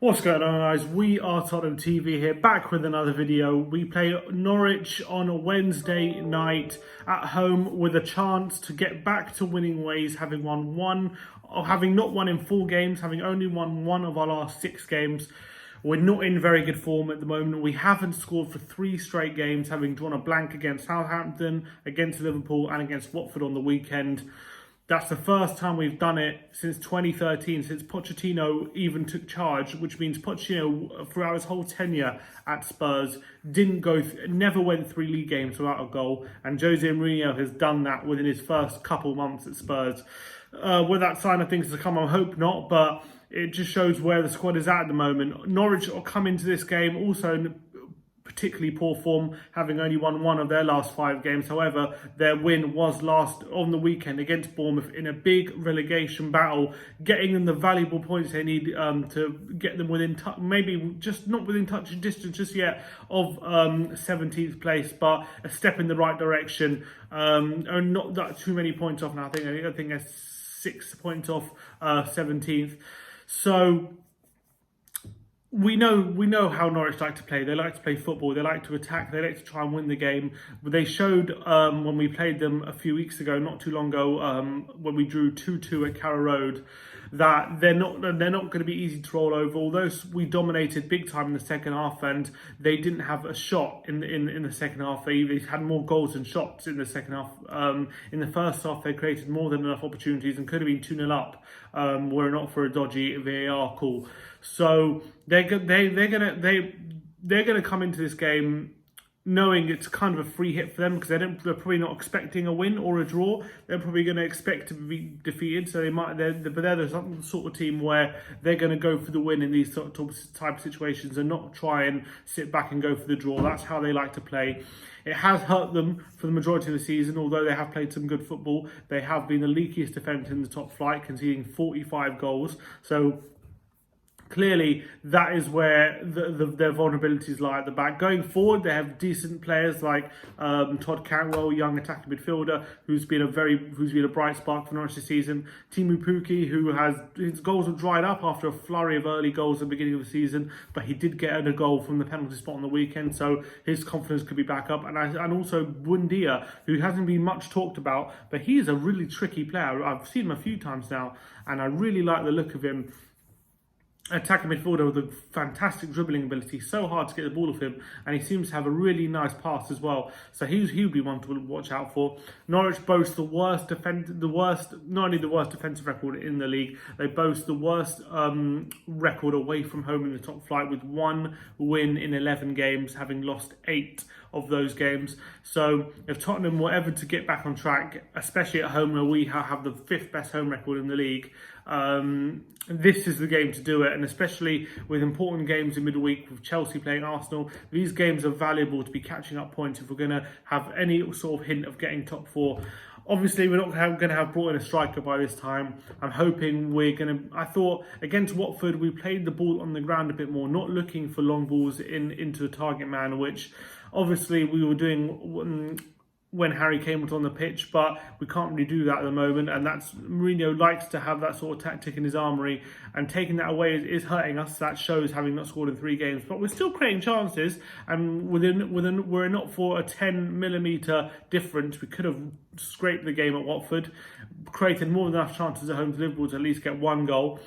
What's going on, guys? We are Tottenham TV here, back with another video. We play Norwich on a Wednesday night at home with a chance to get back to winning ways, having not won in 4 games, having only won one of our last 6 games. We're not in very good form at the moment. We haven't scored for 3 straight games, having drawn a blank against Southampton, against Liverpool, and against Watford on the weekend. That's the first time we've done it since 2013, since Pochettino even took charge, which means Pochettino, throughout his whole tenure at Spurs, never went 3 league games without a goal, and Jose Mourinho has done that within his first couple months at Spurs. With that sign of things to come, I hope not, but it just shows where the squad is at the moment. Norwich will come into this game also in particularly poor form, having only won one of their last 5 games. However, their win was last on the weekend against Bournemouth in a big relegation battle, getting them the valuable points they need to get them within maybe just not within touching distance just yet of 17th place, but a step in the right direction. And not that too many points off now. I think they're 6 points off 17th. So we know how Norwich like to play. They like to play football. They like to attack. They like to try and win the game. But they showed when we played them a few weeks ago, not too long ago, when we drew 2-2 at Carrow Road, that they're not going to be easy to roll over. Although we dominated big time in the second half, and they didn't have a shot in the second half. They had more goals than shots in the second half. In the first half, they created more than enough opportunities and could have been 2-0 up were it not for a dodgy VAR call. So they're gonna come into this game knowing it's kind of a free hit for them, because they're probably not expecting a win or a draw. They're probably going to expect to be defeated. So they're the sort of team where they're going to go for the win in these type of situations and not try and sit back and go for the draw. That's how they like to play. It has hurt them for the majority of the season, although they have played some good football. They have been the leakiest defence in the top flight, conceding 45 goals. So clearly, that is where their vulnerabilities lie at the back. Going forward, they have decent players like Todd Cantwell, young attacking midfielder, who's been a bright spark for Norwich this season. Timu Puki, his goals have dried up after a flurry of early goals at the beginning of the season, but he did get a goal from the penalty spot on the weekend, so his confidence could be back up. And also Buendia, who hasn't been much talked about, but he's a really tricky player. I've seen him a few times now, and I really like the look of him. Attacking midfielder with a fantastic dribbling ability, so hard to get the ball off him, and he seems to have a really nice pass as well. So he'll be one to watch out for. Norwich boast not only the worst defensive record in the league, they boast the worst record away from home in the top flight, with 1 win in 11 games, having lost 8 of those games. So if Tottenham were ever to get back on track, especially at home where we have the 5th best home record in the league, this is the game to do it. And especially with important games in midweek, with Chelsea playing Arsenal, these games are valuable to be catching up points if we're going to have any sort of hint of getting top 4. Obviously, we're not going to have brought in a striker by this time. I'm hoping I thought against Watford, we played the ball on the ground a bit more, not looking for long balls into the target man, which obviously we were doing when Harry Kane was on the pitch, but we can't really do that at the moment, and Mourinho likes to have that sort of tactic in his armoury, and taking that away is hurting us. That shows, having not scored in 3 games, but we're still creating chances, and were it not for a 10mm difference, we could have scraped the game at Watford, created more than enough chances at home to Liverpool to at least get 1 goal.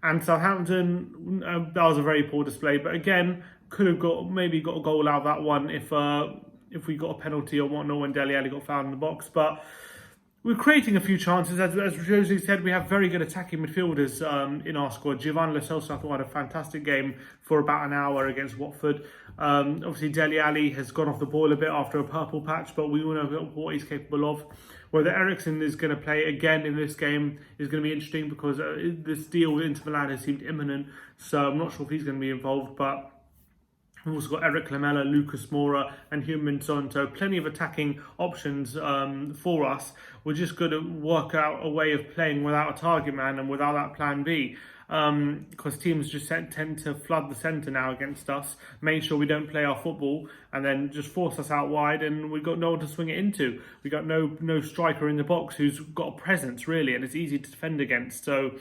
And Southampton, that was a very poor display, but again, could have maybe got a goal out of that one if we got a penalty or whatnot when Dele Alli got fouled in the box. But we're creating a few chances. As Jose said, we have very good attacking midfielders in our squad. Giovanni Lo Celso, I thought, had a fantastic game for about an hour against Watford. Obviously, Dele Alli has gone off the ball a bit after a purple patch, but we all know what he's capable of. Whether Eriksen is going to play again in this game is going to be interesting, because this deal with Inter Milan has seemed imminent. So I'm not sure if he's going to be involved, but we've also got Eric Lamela, Lucas Moura and Heung-min Son, so plenty of attacking options for us. We're just going to work out a way of playing without a target man and without that plan B, because teams just tend to flood the centre now against us, make sure we don't play our football, and then just force us out wide, and we've got no one to swing it into. We've got no striker in the box who's got a presence, really, and it's easy to defend against. So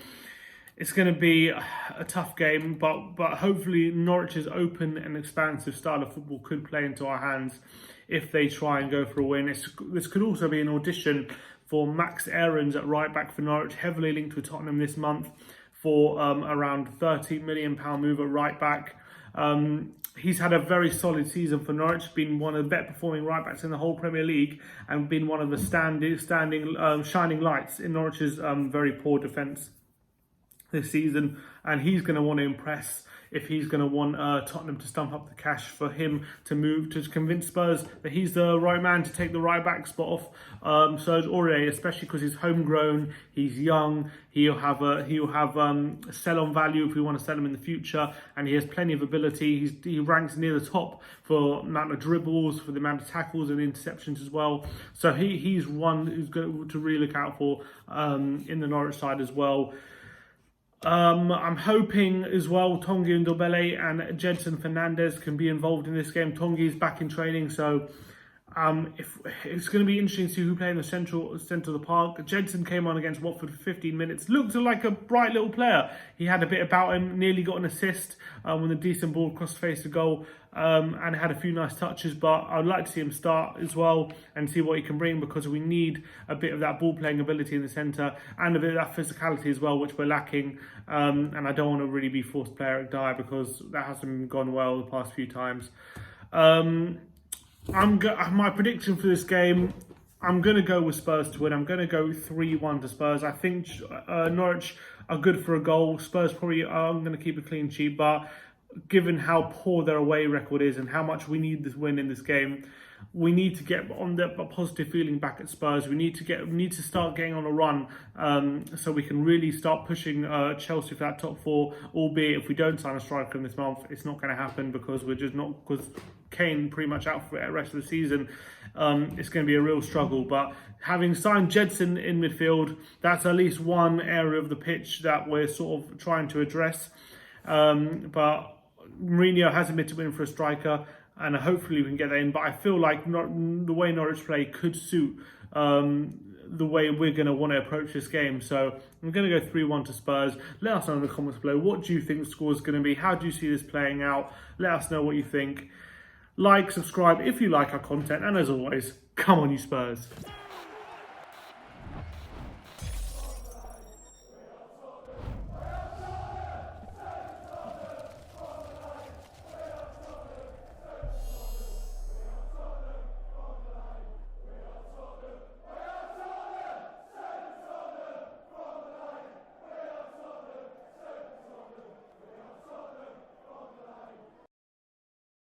it's going to be a tough game, but hopefully Norwich's open and expansive style of football could play into our hands if they try and go for a win. This could also be an audition for Max Aarons at right back for Norwich, heavily linked with Tottenham this month for around £30 million move at right back. He's had a very solid season for Norwich, been one of the better performing right backs in the whole Premier League, and been one of the shining lights in Norwich's very poor defence this season. And he's going to want to impress if he's going to want Tottenham to stump up the cash for him to move, to convince Spurs that he's the right man to take the right back spot off Serge Aurier, especially because he's homegrown, he's young, he'll have sell on value if we want to sell him in the future, and he has plenty of ability. He ranks near the top for amount of dribbles, for the amount of tackles and interceptions as well. So he's one who's going to really look out for in the Norwich side as well. I'm hoping as well Tongi Ndombele and Jedson Fernandez can be involved in this game. Tongi's back in training, so if it's going to be interesting to see who play in the centre of the park. Jedson came on against Watford for 15 minutes. Looked like a bright little player. He had a bit about him, nearly got an assist with a decent ball across the face of goal, and had a few nice touches. But I'd like to see him start as well and see what he can bring, because we need a bit of that ball playing ability in the centre and a bit of that physicality as well, which we're lacking. And I don't want to really be forced player at die, because that hasn't gone well the past few times. My prediction for this game, I'm going to go with Spurs to win. I'm going to go 3-1 to Spurs. I think Norwich are good for a goal. Spurs probably are going to keep a clean sheet, but given how poor their away record is and how much we need this win in this game, we need to get on the positive feeling back at Spurs. We need to start getting on a run, so we can really start pushing Chelsea for that top four. Albeit if we don't sign a striker in this month, it's not going to happen, because we're just not, because Kane pretty much out for the rest of the season. It's going to be a real struggle. But having signed Jedson in midfield, that's at least one area of the pitch that we're sort of trying to address. But Mourinho has admitted we're in for a striker, and hopefully we can get that in. But I feel like the way Norwich play could suit the way we're going to want to approach this game. So I'm going to go 3-1 to Spurs. Let us know in the comments below, what do you think the score is going to be? How do you see this playing out? Let us know what you think. Like, subscribe if you like our content, and as always, come on you Spurs.